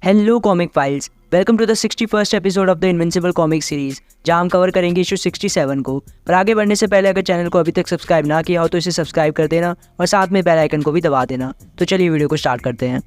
Hello comic files, welcome to the 61st episode of the Invincible comic series, जहां हम cover करेंगे issue 67 को। पर आगे बढ़ने से पहले अगर चैनल को अभी तक सब्सक्राइब ना किया हो तो इसे सब्सक्राइब कर देना और साथ में बेल आइकन को भी दबा देना। तो चलिए वीडियो को स्टार्ट करते हैं।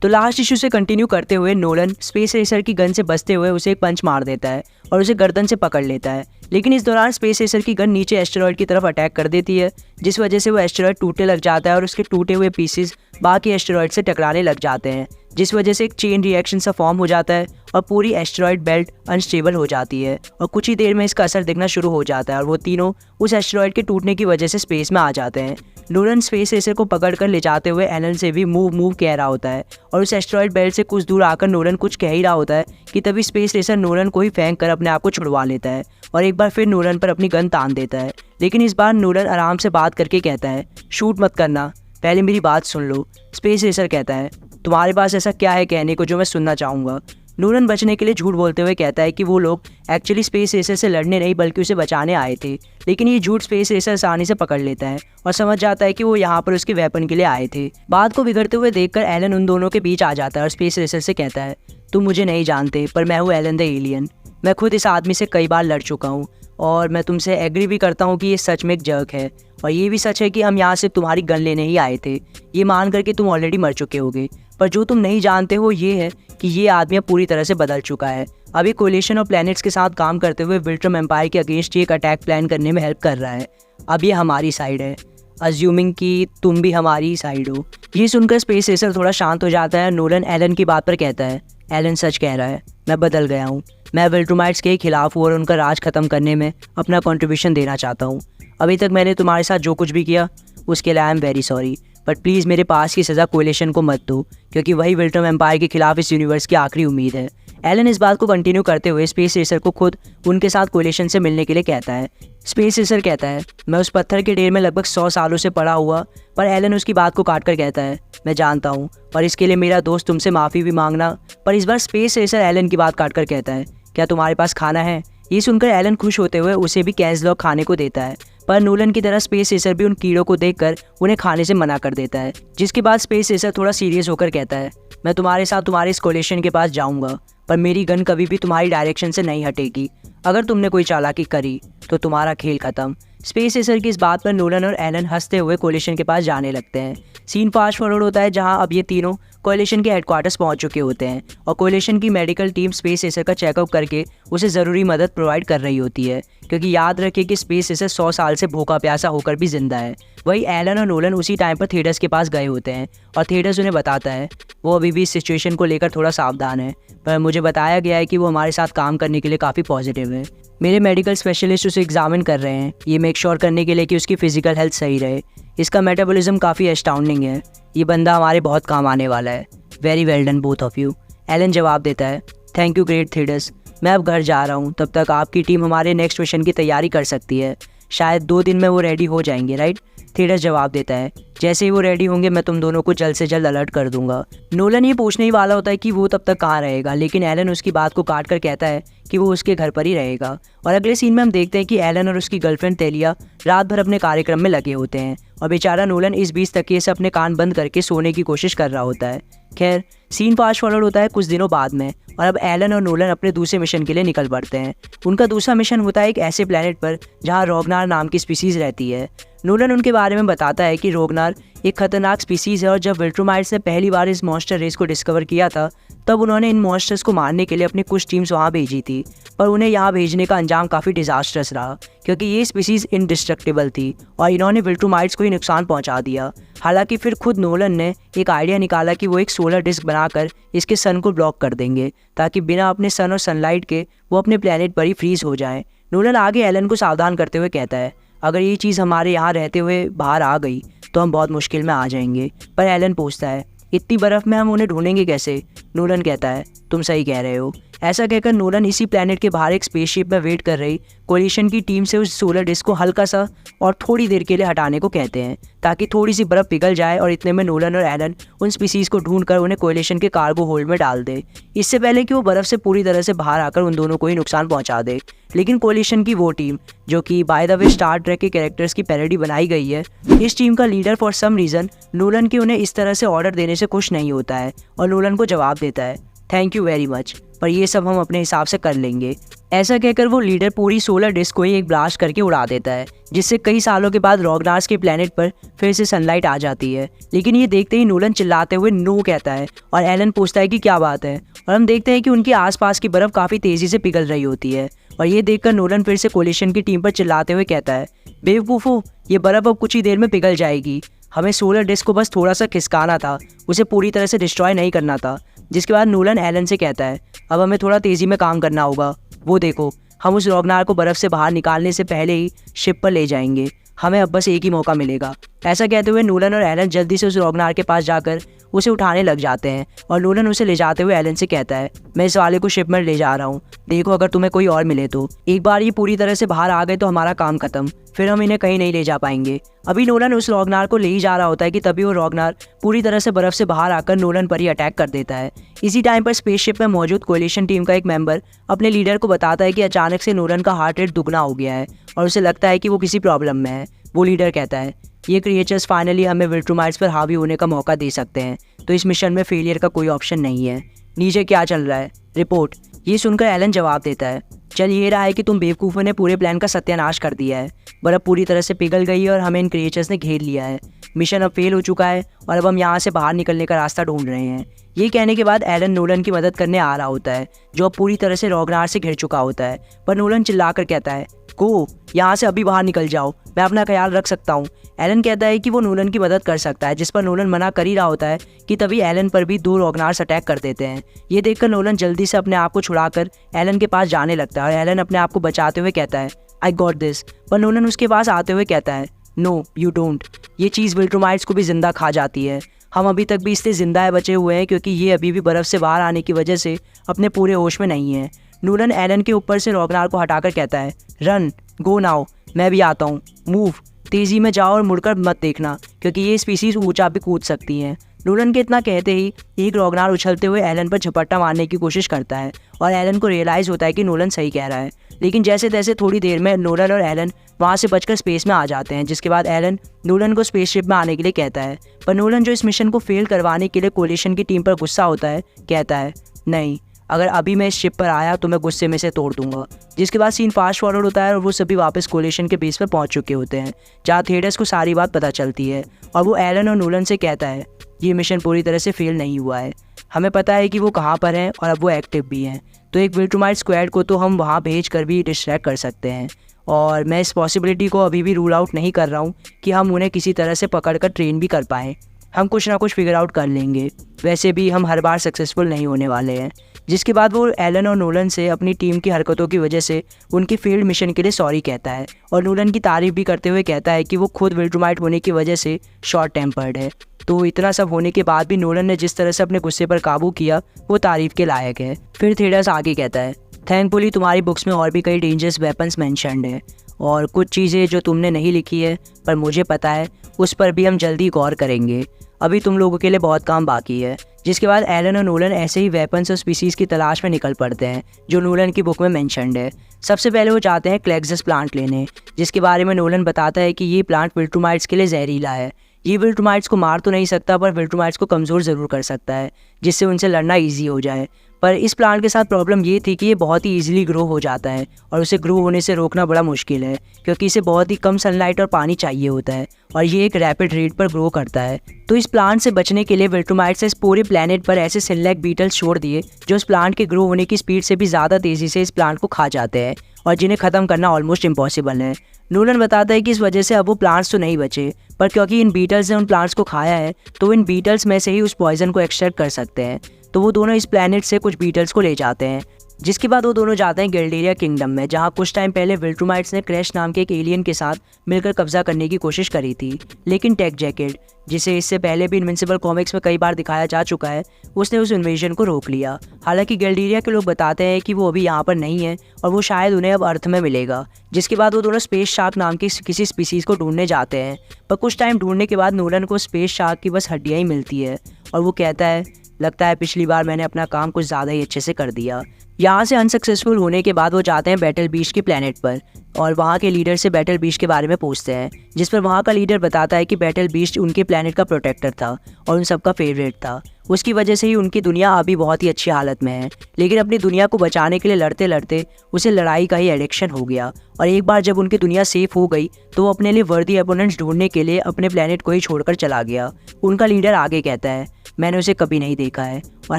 तो लास्ट इशू से कंटिन्यू करते हुए नोलन स्पेस रेसर की गन से बचते हुए उसे एक पंच मार देता है और उसे गर्दन से पकड़ लेता है। लेकिन इस दौरान स्पेस रेसर की गन नीचे एस्टेरॉयड की तरफ अटैक कर देती है, जिस वजह से वो एस्टेरॉयड टूटने लग जाता है और उसके टूटे हुए पीसेस बाकी एस्टेरॉयड से टकराने लग जाते हैं, जिस वजह से एक चेन रिएक्शन सा फॉर्म हो जाता है और पूरी एस्टेरॉयड बेल्ट अनस्टेबल हो जाती है और कुछ ही देर में इसका असर दिखना शुरू हो जाता है और वो तीनों उस एस्टेरॉयड के टूटने की वजह से स्पेस में आ जाते हैं। नोलन स्पेस रेसर को पकड़कर ले जाते हुए एलन से भी मूव कह रहा होता है और उस एस्टेरॉयड बेल्ट से कुछ दूर आकर नोलन कुछ कह ही रहा होता है कि तभी स्पेस रेसर नोलन को ही फेंक कर अपने आप को छुड़वा लेता है और एक बार फिर नोलन पर अपनी गन तान देता है। लेकिन इस बार नोलन आराम से बात करके कहता है, शूट मत करना, पहले मेरी बात सुन लो। स्पेस रेसर कहता है, तुम्हारे पास ऐसा क्या है कहने को जो मैं सुनना चाहूँगा। नोलन बचने के लिए झूठ बोलते हुए कहता है कि वो लोग एक्चुअली स्पेस रेसर से लड़ने नहीं बल्कि उसे बचाने आए थे। लेकिन ये झूठ स्पेस रेसर आसानी से पकड़ लेता है और समझ जाता है कि वो यहाँ पर उसके वेपन के लिए आए थे। बात को बिगड़ते हुए देखकर एलन उन दोनों के बीच आ जाता है और स्पेस रेसर से कहता है, तुम मुझे नहीं जानते पर मैं हूँ एलन द एलियन। मैं खुद इस आदमी से कई बार लड़ चुका हूँ और मैं तुमसे एग्री भी करता हूँ कि ये सच में एक जर्क है और ये भी सच है कि हम यहाँ सिर्फ तुम्हारी गन लेने ही आए थे, ये मान कर कि तुम ऑलरेडी मर चुके होगे। पर जो तुम नहीं जानते हो ये है कि ये आदमी अब पूरी तरह से बदल चुका है। अभी कोलिशन और प्लैनेट्स के साथ काम करते हुए विल्ट्रम एम्पायर के अगेंस्ट एक अटैक प्लान करने में हेल्प कर रहा है। अब ये हमारी साइड है, अज्यूमिंग कि तुम भी हमारी साइड हो। ये सुनकर स्पेस रेसर थोड़ा शांत हो जाता है। नोलन एलन की बात पर कहता है, एलन सच कह रहा है, मैं बदल गया हूँ। मैं विल्ट्रमाइट्स के खिलाफ हूँ और उनका राज खत्म करने में अपना कंट्रीब्यूशन देना चाहता हूँ। अभी तक मैंने तुम्हारे साथ जो कुछ भी किया उसके लिए I am very sorry, but please मेरे पास की सज़ा कोलिशन को मत दो, क्योंकि वही विल्ट्रम एम्पायर के खिलाफ इस यूनिवर्स की आखिरी उम्मीद है। एलन इस बात को कंटिन्यू करते हुए स्पेस रेसर को खुद उनके साथ कोलिशन से मिलने के लिए कहता है। स्पेस रेसर कहता है, मैं उस पत्थर के ढेर में लगभग 100 सालों से पड़ा हुआ। पर एलन उसकी बात को काट कर कहता है, मैं जानता हूँ और इसके लिए मेरा दोस्त तुमसे माफ़ी भी मांगना। पर इस बार स्पेस रेसर एलन की बात काट कर कहता है, क्या तुम्हारे पास खाना है? ये सुनकर एलन खुश होते हुए उसे भी कैंसलॉग खाने को देता है। पर नोलन की तरह स्पेस रेसर भी उन कीड़ों को देखकर उन्हें खाने से मना कर देता है, जिसके बाद स्पेस रेसर थोड़ा सीरियस होकर कहता है, मैं तुम्हारे साथ तुम्हारे इस कोलिशन के पास जाऊंगा, पर मेरी गन कभी भी तुम्हारी डायरेक्शन से नहीं हटेगी। अगर तुमने कोई चालाकी करी तो तुम्हारा खेल खत्म। स्पेस रेसर की इस बात पर नोलन और एलन हंसते हुए कोलिशन के पास जाने लगते हैं। सीन फास्ट फॉरवर्ड होता है जहां अब ये तीनों कोलिशन के हेडक्वार्टर्स पहुंच चुके होते हैं और कोलिशन की मेडिकल टीम स्पेस रेसर का चेकअप करके उसे ज़रूरी मदद प्रोवाइड कर रही होती है, क्योंकि याद रखिए कि स्पेस रेसर 100 साल से भूखा प्यासा होकर भी जिंदा है। वही एलन और नोलन उसी टाइम पर थेडस के पास गए होते हैं और थेडस उन्हें बताता है वो अभी भी इस सिचुएशन को लेकर थोड़ा सावधान है, पर मुझे बताया गया है कि वो हमारे साथ काम करने के लिए काफ़ी पॉजिटिव है। मेरे मेडिकल स्पेशलिस्ट उसे एग्जामिन कर रहे हैं, ये मेक श्योर करने के लिए कि उसकी फिजिकल हेल्थ सही रहे। इसका मेटाबॉलिज्म काफ़ी एस्टाउंडिंग है, ये बंदा हमारे बहुत काम आने वाला है। Very well done both of you. Allen जवाब देता है, थैंक यू ग्रेट थेडस, मैं अब घर जा रहा हूँ, तब तक आपकी टीम हमारे नेक्स्ट मिशन की तैयारी कर सकती है। शायद 2 दिन में वो रेडी हो जाएंगे, राइट? थेडस जवाब देता है, जैसे ही वो रेडी होंगे मैं तुम दोनों को जल्द से जल्द अलर्ट कर दूंगा। नोलन ये पूछने ही वाला होता है कि वो तब तक कहाँ रहेगा, लेकिन एलन उसकी बात को काट कर कहता है कि वो उसके घर पर ही रहेगा। और अगले सीन में हम देखते हैं कि एलन और उसकी गर्लफ्रेंड तेलिया रात भर अपने कार्यक्रम में लगे होते हैं और बेचारा नोलन इस बीच तकिए से अपने कान बंद करके सोने की कोशिश कर रहा होता है। खैर, सीन फास्ट फॉरवर्ड होता है कुछ दिनों बाद में और अब एलन और नोलन अपने दूसरे मिशन के लिए निकल पड़ते हैं। उनका दूसरा मिशन होता है एक ऐसे प्लेनेट पर जहाँ रोगनार नाम की स्पीसीज रहती है। नोलन उनके बारे में बताता है कि रोगनार एक खतरनाक स्पीसीज है और जब विल्ट्रोमाइट्स ने पहली बार इस मॉन्स्टर रेस को डिस्कवर किया था तब उन्होंने इन मॉन्स्टर्स को मारने के लिए अपनी कुछ टीम्स वहाँ भेजी थी, पर उन्हें यहाँ भेजने का अंजाम काफ़ी डिजास्टर्स रहा, क्योंकि ये स्पीसीज इनडिस्ट्रक्टिबल थी और इन्होंने विल्ट्रोमाइट्स को ही नुकसान पहुँचा दिया। हालांकि फिर खुद नोलन ने एक आइडिया निकाला कि वो एक सोलर डिस्क बनाकर इसके सन को ब्लॉक कर देंगे ताकि बिना अपने सन और सनलाइट के वो अपने प्लेनेट पर ही फ्रीज हो जाए। नोलन आगे एलन को सावधान करते हुए कहता है, अगर ये चीज़ हमारे यहाँ रहते हुए बाहर आ गई तो हम बहुत मुश्किल में आ जाएंगे। पर एलन पूछता है, इतनी बर्फ़ में हम उन्हें ढूंढेंगे कैसे? नोलन कहता है, तुम सही कह रहे हो। ऐसा कहकर नोलन इसी प्लेनेट के बाहर एक स्पेसशिप में वेट कर रही कोलिशन की टीम से उस सोलर डिस्क को हल्का सा और थोड़ी देर के लिए हटाने को कहते हैं ताकि थोड़ी सी बर्फ़ पिघल जाए और इतने में नोलन और एलन उन स्पीसीज़ को ढूंढकर उन्हें कोलिशन के कार्गो होल्ड में डाल दे, इससे पहले कि वो बर्फ़ से पूरी तरह से बाहर आकर उन दोनों को ही नुकसान पहुंचा दे। लेकिन कोलिशन की वो टीम, जो कि by the way Star Trek के कैरेक्टर्स की पैरोडी बनाई गई है, इस टीम का leader for some reason Nolan के उन्हें इस तरह से ऑर्डर देने से खुश नहीं होता है और नोलन को जवाब देता है, थैंक यू वेरी मच, पर ये सब हम अपने हिसाब से कर लेंगे। ऐसा कहकर वो लीडर पूरी सोलर डिस्क को ही एक ब्लास्ट करके उड़ा देता है, जिससे कई सालों के बाद रॉगनार्स के प्लेनेट पर फिर से सनलाइट आ जाती है। लेकिन ये देखते ही नोलन चिल्लाते हुए नो कहता है और एलन पूछता है कि क्या बात है, और हम देखते हैं कि उनके आसपास की बर्फ़ काफ़ी तेज़ी से पिघल रही होती है। और ये देखकर नोलन फिर से कोलिशन की टीम पर चिल्लाते हुए कहता है, बेवकूफ़ो, ये बर्फ़ अब कुछ ही देर में पिघल जाएगी, हमें सोलर डिस्क को बस थोड़ा सा खिसकाना था, उसे पूरी तरह से डिस्ट्रॉय नहीं करना था। जिसके बाद नोलन एलन से कहता है, अब हमें थोड़ा तेज़ी में काम करना होगा, वो देखो, हम उस रॉगनार को बर्फ़ से बाहर निकालने से पहले ही शिप पर ले जाएंगे, हमें अब बस एक ही मौका मिलेगा। ऐसा कहते हुए नोलन और एलन जल्दी से उस रॉगनार के पास जाकर उसे उठाने लग जाते हैं और नोलन उसे ले जाते हुए एलन से कहता है, मैं इस वाले को शिप में ले जा रहा हूँ, देखो अगर तुम्हें कोई और मिले तो। एक बार ये पूरी तरह से बाहर आ गए तो हमारा काम खत्म, फिर हम इन्हें कहीं नहीं ले जा पाएंगे। अभी नोलन उस रॉगनार को ले ही जा रहा होता है कि तभी वो रॉगनार पूरी तरह से बर्फ़ से बाहर आकर नोलन पर ही अटैक कर देता है। इसी टाइम पर स्पेसशिप में मौजूद कोलिशन टीम का एक मेंबर अपने लीडर को बताता है कि अचानक से नोलन का हार्ट रेट दुगना हो गया है और उसे लगता है कि वो किसी प्रॉब्लम में है। वो लीडर कहता है, ये क्रिएचर्स फाइनली हमें विल्ट्रूमाइट्स पर हावी होने का मौका दे सकते हैं, तो इस मिशन में फेलियर का कोई ऑप्शन नहीं है। नीचे क्या चल रहा है, रिपोर्ट। ये सुनकर एलन जवाब देता है, चल ये रहा है कि तुम बेवकूफ़ों ने पूरे प्लान का सत्यानाश कर दिया है, बर्फ़ पूरी तरह से पिघल गई है और हमें इन क्रिएचर्स ने घेर लिया है, मिशन अब फेल हो चुका है और अब हम यहाँ से बाहर निकलने का रास्ता ढूंढ रहे हैं। ये कहने के बाद एलन नोलन की मदद करने आ रहा होता है, जो अब पूरी तरह से रॉगनार से घिर चुका होता है, पर नोलन चिल्लाकर कहता है, गो, यहाँ से अभी बाहर निकल जाओ, मैं अपना ख्याल रख सकता हूँ। एलन कहता है कि वो नोलन की मदद कर सकता है, जिस पर नोलन मना कर ही रहा होता है कि तभी एलन पर भी 2 रॉगनार्स अटैक कर देते हैं। ये देखकर नोलन जल्दी से अपने आप को छुड़ाकर एलन के पास जाने लगता है और एलन अपने आप को बचाते हुए कहता है, आई गॉट दिस, पर नोलन उसके पास आते हुए कहता है, नो यू डोंट, ये चीज़ विल्ट्रूमाइट्स को भी जिंदा खा जाती है, हम अभी तक भी इससे जिंदा बचे हुए हैं क्योंकि ये अभी भी बर्फ़ से बाहर आने की वजह से अपने पूरे होश में नहीं है। नोलन एलन के ऊपर से रॉगनार को हटाकर कहता है, रन, गो नाउ, मैं भी आता हूँ, मूव, तेज़ी में जाओ और मुड़कर मत देखना क्योंकि ये स्पीसीज़ ऊंचा भी कूद सकती हैं। नोलन के इतना कहते ही एक रॉगनार उछलते हुए एलन पर झपट्टा मारने की कोशिश करता है और एलन को रियलाइज़ होता है कि नोलन सही कह रहा है। लेकिन जैसे तैसे थोड़ी देर में नोलन और एलन वहाँ से बचकर स्पेस में आ जाते हैं, जिसके बाद एलन नोलन को स्पेसशिप में आने के लिए कहता है, पर नोलन जो इस मिशन को फेल करवाने के लिए कोलिशन की टीम पर गुस्सा होता है, कहता है, नहीं, अगर अभी मैं इस शिप पर आया तो मैं गुस्से में से तोड़ दूंगा। जिसके बाद सीन फास्ट फॉरवर्ड होता है और वो सभी वापस कोलिशन के बेस पर पहुंच चुके होते हैं, जहां थेडस को सारी बात पता चलती है और वो एलन और नोलन से कहता है, ये मिशन पूरी तरह से फेल नहीं हुआ है, हमें पता है कि वो कहाँ पर हैं और अब वो एक्टिव भी हैं, तो एक विल्ट्रूमाइट स्क्वाड को तो हम वहाँ भेज कर भी डिस्ट्रैक्ट कर सकते हैं और मैं इस पॉसिबिलिटी को अभी भी रूल आउट नहीं कर रहा हूँ कि हम उन्हें किसी तरह से पकड़ कर ट्रेन भी कर पाएँ, हम कुछ ना कुछ फिगर आउट कर लेंगे, वैसे भी हम हर बार सक्सेसफुल नहीं होने वाले हैं। जिसके बाद वो एलन और नोलन से अपनी टीम की हरकतों की वजह से उनकी फील्ड मिशन के लिए सॉरी कहता है और नोलन की तारीफ भी करते हुए कहता है कि वो खुद विल्ट्रूमाइट होने की वजह से शॉर्ट टेम्पर्ड है। तो इतना सब होने के बाद भी नोलन ने जिस तरह से अपने गुस्से पर काबू किया वो तारीफ के लायक है। फिर थेडस आगे कहता है, थैंकफुली तुम्हारी बुक्स में और भी कई डेंजरस वेपन्स मेंशन्ड हैं और कुछ चीज़ें जो तुमने नहीं लिखी है पर मुझे पता है उस पर भी हम जल्दी गौर करेंगे, अभी तुम लोगों के लिए बहुत काम बाकी है। जिसके बाद एलन और नोलन ऐसे ही वेपन्स और स्पीसीज़ की तलाश में निकल पड़ते हैं जो नोलन की बुक में मेंशन्ड है। सबसे पहले वो चाहते हैं क्लेक्सस प्लांट लेने, जिसके बारे में नोलन बताता है कि ये प्लांट विल्ट्रूमाइट्स के लिए जहरीला है, ये विल्ट्रूमाइट्स को मार तो नहीं सकता पर विल्ट्रूमाइट्स को कमज़ोर ज़रूर कर सकता है जिससे उनसे लड़ना ईजी हो जाए। पर इस प्लांट के साथ प्रॉब्लम ये थी कि ये बहुत ही ईजिली ग्रो हो जाता है और उसे ग्रो होने से रोकना बड़ा मुश्किल है क्योंकि इसे बहुत ही कम सनलाइट और पानी चाहिए होता है और ये एक रैपिड रेट पर ग्रो करता है। तो इस प्लांट से बचने के लिए विल्ट्रूमाइट्स ने इस पूरे प्लेनेट पर ऐसे सिनलैक बीटल्स छोड़ दिए जो इस प्लांट के ग्रो होने की स्पीड से भी ज़्यादा तेज़ी से इस प्लांट को खा जाते हैं और जिन्हें ख़त्म करना ऑलमोस्ट इम्पॉसिबल है। नोलन बताता है कि इस वजह से अब वो प्लांट्स तो नहीं बचे पर क्योंकि इन बीटल्स ने उन प्लांट्स को खाया है तो इन बीटल्स में से ही उस पॉइजन को एक्सट्रैक्ट कर सकते हैं। तो वो दोनों इस प्लेनेट से कुछ बीटल्स को ले जाते हैं जिसके बाद वो दोनों जाते हैं गिल्डेरिया किंगडम में, जहाँ कुछ टाइम पहले विल्ट्रूमाइट्स ने क्रैश नाम के एक एलियन के साथ मिलकर कब्जा करने की कोशिश करी थी। लेकिन टेक जैकेट, जिसे इससे पहले भी इनविंसिबल कॉमिक्स में कई बार दिखाया जा चुका है, उसने उस इन्वेजन को रोक लिया। हालांकि गिल्डेरिया के लोग बताते हैं कि वो अभी यहाँ पर नहीं है और वो शायद उन्हें अब अर्थ में मिलेगा। जिसके बाद वो दोनों स्पेस शार्क नाम की किसी स्पीसीज़ को ढूंढने जाते हैं, पर कुछ टाइम ढूंढने के बाद नोलन को स्पेस शार्क की बस हड्डियाँ ही मिलती है और वो कहता है, लगता है पिछली बार मैंने अपना काम कुछ ज़्यादा ही अच्छे से कर दिया। यहाँ से अनसक्सेसफुल होने के बाद वो जाते हैं बैटल बीस्ट के प्लेनेट पर और वहाँ के लीडर से बैटल बीस्ट के बारे में पूछते हैं, जिस पर वहाँ का लीडर बताता है कि बैटल बीस्ट उनके प्लेनेट का प्रोटेक्टर था और उन सबका फेवरेट था। उसकी वजह से ही उनकी दुनिया अभी बहुत ही अच्छी हालत में है, लेकिन अपनी दुनिया को बचाने के लिए लड़ते लड़ते उसे लड़ाई का ही एडिक्शन हो गया और एक बार जब उनकी दुनिया सेफ हो गई तो वो अपने लिए वर्दी अपोनेंट्स ढूंढने के लिए अपने प्लेनेट को ही छोड़कर चला गया। उनका लीडर आगे कहता है, मैंने उसे कभी नहीं देखा है और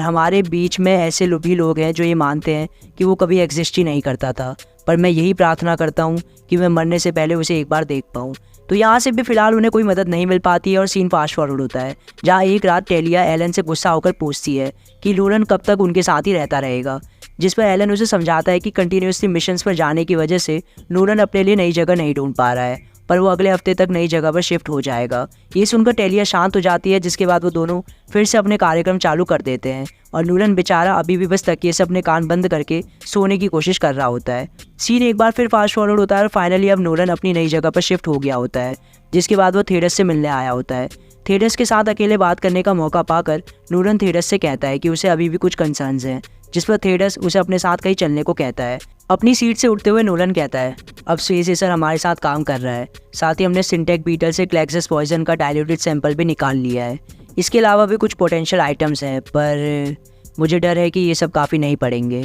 हमारे बीच में ऐसे भी लोग हैं जो ये मानते हैं कि वो कभी एग्जिस्ट ही नहीं करता था, पर मैं यही प्रार्थना करता हूँ कि मैं मरने से पहले उसे एक बार देख पाऊँ। तो यहाँ से भी फिलहाल उन्हें कोई मदद नहीं मिल पाती है और सीन फास्ट फॉरवर्ड होता है, जहाँ एक रात टेलिया एलन से गुस्सा होकर पूछती है कि नोलन कब तक उनके साथ ही रहता रहेगा, जिस पर एलन उसे समझाता है कि कंटिन्यूसली मिशंस पर जाने की वजह से नोलन अपने लिए नई जगह नहीं ढूंढ पा रहा है, पर वो अगले हफ्ते तक नई जगह पर शिफ्ट हो जाएगा। ये सुनकर टेलिया शांत हो जाती है, जिसके बाद वो दोनों फिर से अपने कार्यक्रम चालू कर देते हैं और नोलन बेचारा अभी भी बस तकिए से अपने कान बंद करके सोने की कोशिश कर रहा होता है। सीन एक बार फिर फास्ट फॉरवर्ड होता है और फाइनली अब नोलन अपनी नई जगह पर शिफ्ट हो गया होता है, जिसके बाद वो थेडस से मिलने आया होता है। थेडस के साथ अकेले बात करने का मौका पाकर नोलन थेडस से कहता है कि उसे अभी भी कुछ कंसर्न्स हैं, जिस पर थेडस उसे अपने साथ कहीं चलने को कहता है। अपनी सीट से उठते हुए नोलन कहता है, अब स्पेस रेसर हमारे साथ काम कर रहा है, साथ ही हमने सिंटेक बीटल से क्लैक्सस पॉइजन का डाइल्यूटेड सैंपल भी निकाल लिया है। इसके अलावा भी कुछ पोटेंशियल आइटम्स हैं, पर मुझे डर है कि ये सब काफ़ी नहीं पड़ेंगे।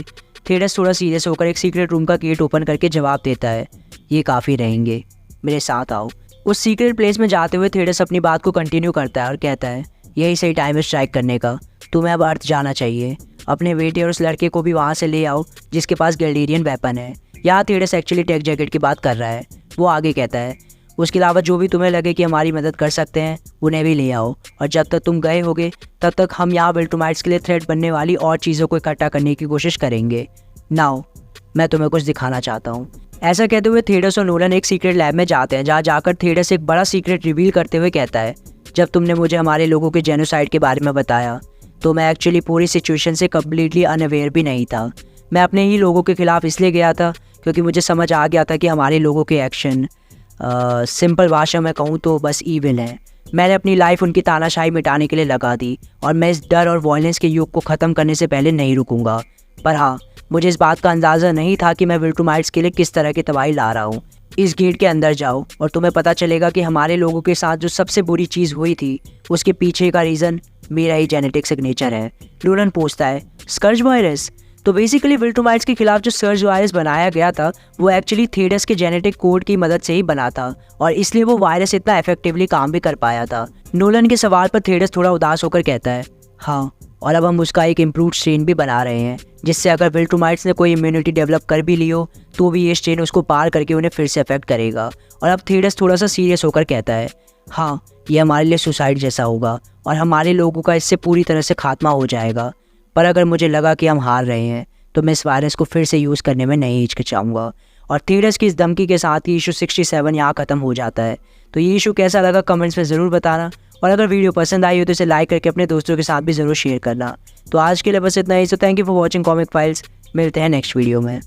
थेडस थोड़ा सीरियस होकर एक सीक्रेट रूम का गेट ओपन करके जवाब देता है, ये काफ़ी रहेंगे, मेरे साथ आओ। उस सीक्रेट प्लेस में जाते हुए थेडस अपनी बात को कंटिन्यू करता है और कहता है, यही सही टाइम है स्ट्राइक करने का, तुम्हें अब अर्थ जाना चाहिए। अपने बेटे और उस लड़के को भी वहाँ से ले आओ जिसके पास गिल्डेरियन वेपन है। यहाँ थेडस एक्चुअली टेक जैकेट की बात कर रहा है। वो आगे कहता है, उसके अलावा जो भी तुम्हें लगे कि हमारी मदद कर सकते हैं उन्हें भी ले आओ, और जब तक तुम गए होगे तब तक हम यहाँ विल्ट्रूमाइट्स के लिए थ्रेट बनने वाली और चीज़ों को इकट्ठा करने की कोशिश करेंगे। नाउ मैं तुम्हें कुछ दिखाना चाहता हूँ। ऐसा कहते हुए थेडस और नोलन एक सीक्रेट लैब में जाते हैं, जहाँ जाकर थेडस एक बड़ा सीक्रेट रिवील करते हुए कहता है, जब तुमने मुझे हमारे लोगों के जेनोसाइड के बारे में बताया तो मैं एक्चुअली पूरी सिचुएशन से कम्प्लीटली अनअवेयर भी नहीं था। मैं अपने ही लोगों के खिलाफ इसलिए गया था क्योंकि मुझे समझ आ गया था कि हमारे लोगों के एक्शन सिंपल भाषा में कहूँ तो बस ईविल है। मैंने अपनी लाइफ उनकी तानाशाही मिटाने के लिए लगा दी और मैं इस डर और वॉयलेंस के युग को ख़त्म करने से पहले नहीं रुकूंगा। पर हाँ, मुझे इस बात का अंदाज़ा नहीं था कि मैं विल्ट्रूमाइट्स के लिए किस तरह की तबाही ला रहा हूँ। इस गेट के अंदर जाओ और तुम्हें पता चलेगा कि हमारे लोगों के साथ जो सबसे बुरी चीज़ हुई थी उसके पीछे का रीज़न मेरा ही जेनेटिक सिग्नेचर है। नोलन पूछता है, स्कर्ज वायरस? तो बेसिकली विल्ट्रूमाइट्स के खिलाफ जो सर्ज वायरस बनाया गया था वो एक्चुअली थेडस के जेनेटिक कोड की मदद से ही बना था और इसलिए वो वायरस इतना इफेक्टिवली काम भी कर पाया था। नोलन के सवाल पर थेडस थोड़ा उदास होकर कहता है, हाँ, और अब हम उसका एक इम्प्रूव्ड स्ट्रेन भी बना रहे हैं, जिससे अगर विल्ट्रूमाइट्स ने कोई इम्यूनिटी डेवलप कर भी ली हो तो भी ये स्ट्रेन उसको पार करके उन्हें फिर से अफेक्ट करेगा। और अब थेडस थोड़ा सा सीरियस होकर कहता है, हाँ, ये हमारे लिए सुसाइड जैसा होगा और हमारे लोगों का इससे पूरी तरह से खात्मा हो जाएगा। पर अगर मुझे लगा कि हम हार रहे हैं तो मैं इस वायरस को फिर से यूज़ करने में नहीं हिचकिचाऊंगा। और थेडस की इस धमकी के साथ ही इशू 67 यहाँ ख़त्म हो जाता है। तो ये इशू कैसा लगा कमेंट्स में ज़रूर बताना, और अगर वीडियो पसंद आई हो तो इसे लाइक करके अपने दोस्तों के साथ भी ज़रूर शेयर करना। तो आज के लिए बस इतना ही। So thank you for watching comic files. मिलते हैं नेक्स्ट वीडियो में।